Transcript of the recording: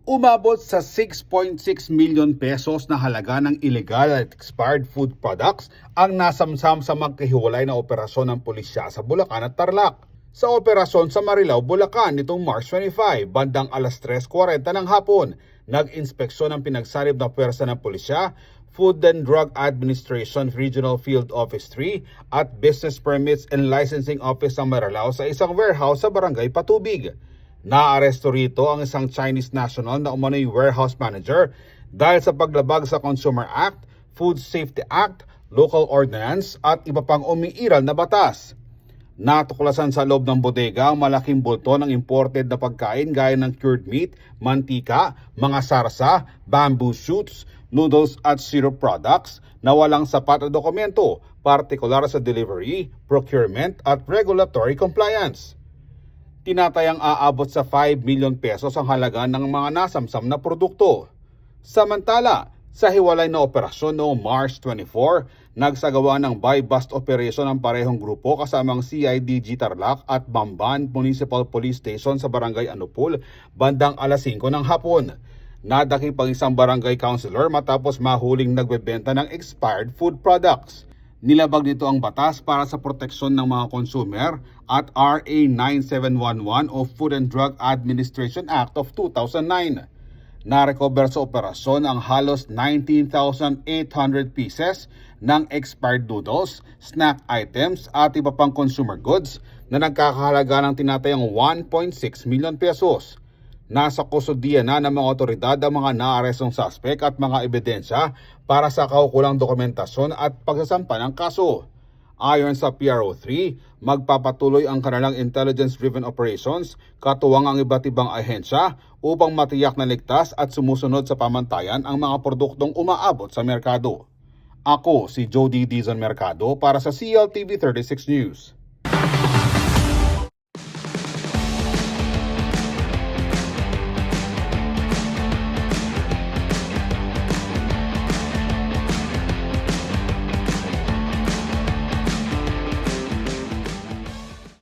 Umabot sa 6.6 million pesos na halaga ng illegal at expired food products ang nasamsam sa magkahiwalay na operasyon ng pulisya sa Bulacan at Tarlac. Sa operasyon sa Marilao, Bulacan nitong March 25, bandang alas 3:40 ng hapon, nag-inspeksyon ng pinagsanib na puwersa ng pulisya, Food and Drug Administration Regional Field Office 3 at Business Permits and Licensing Office ng Marilao sa isang warehouse sa Barangay Patubig. Naaresto rito ang isang Chinese national na umano'y warehouse manager dahil sa paglabag sa Consumer Act, Food Safety Act, Local Ordinance at iba pang umiiral na batas. Natuklasan sa loob ng bodega ang malaking bulto ng imported na pagkain gaya ng cured meat, mantika, mga sarsa, bamboo shoots, noodles at syrup products na walang sapat na dokumento, partikular sa delivery, procurement at regulatory compliance. Tinatayang aabot sa 5 million pesos ang halaga ng mga nasamsam na produkto. Samantala, sa hiwalay na operasyon noong March 24, nagsagawa ng buy-bust operation ang parehong grupo kasamang CIDG Tarlac at Bamban Municipal Police Station sa Barangay Anupul bandang alas 5 ng hapon. Nadakip ang isang barangay councilor matapos mahuling nagbebenta ng expired food products. Nilabag nito ang batas para sa proteksyon ng mga consumer at RA 9711 o Food and Drug Administration Act of 2009. Narecover sa operasyon ang halos 19,800 pieces ng expired noodles, snack items at iba pang consumer goods na nagkakahalaga ng tinatayang 1.6 million pesos. Nasa kustodiya na ng mga otoridad ang mga naarestong suspect at mga ebidensya para sa kaukulang dokumentasyon at pagsasampa ng kaso. Ayon sa PRO3, magpapatuloy ang kanilang intelligence-driven operations katuwang ang iba't ibang ahensya upang matiyak na ligtas at sumusunod sa pamantayan ang mga produktong umaabot sa merkado. Ako si Jody Dizon Mercado para sa CLTV 36 News.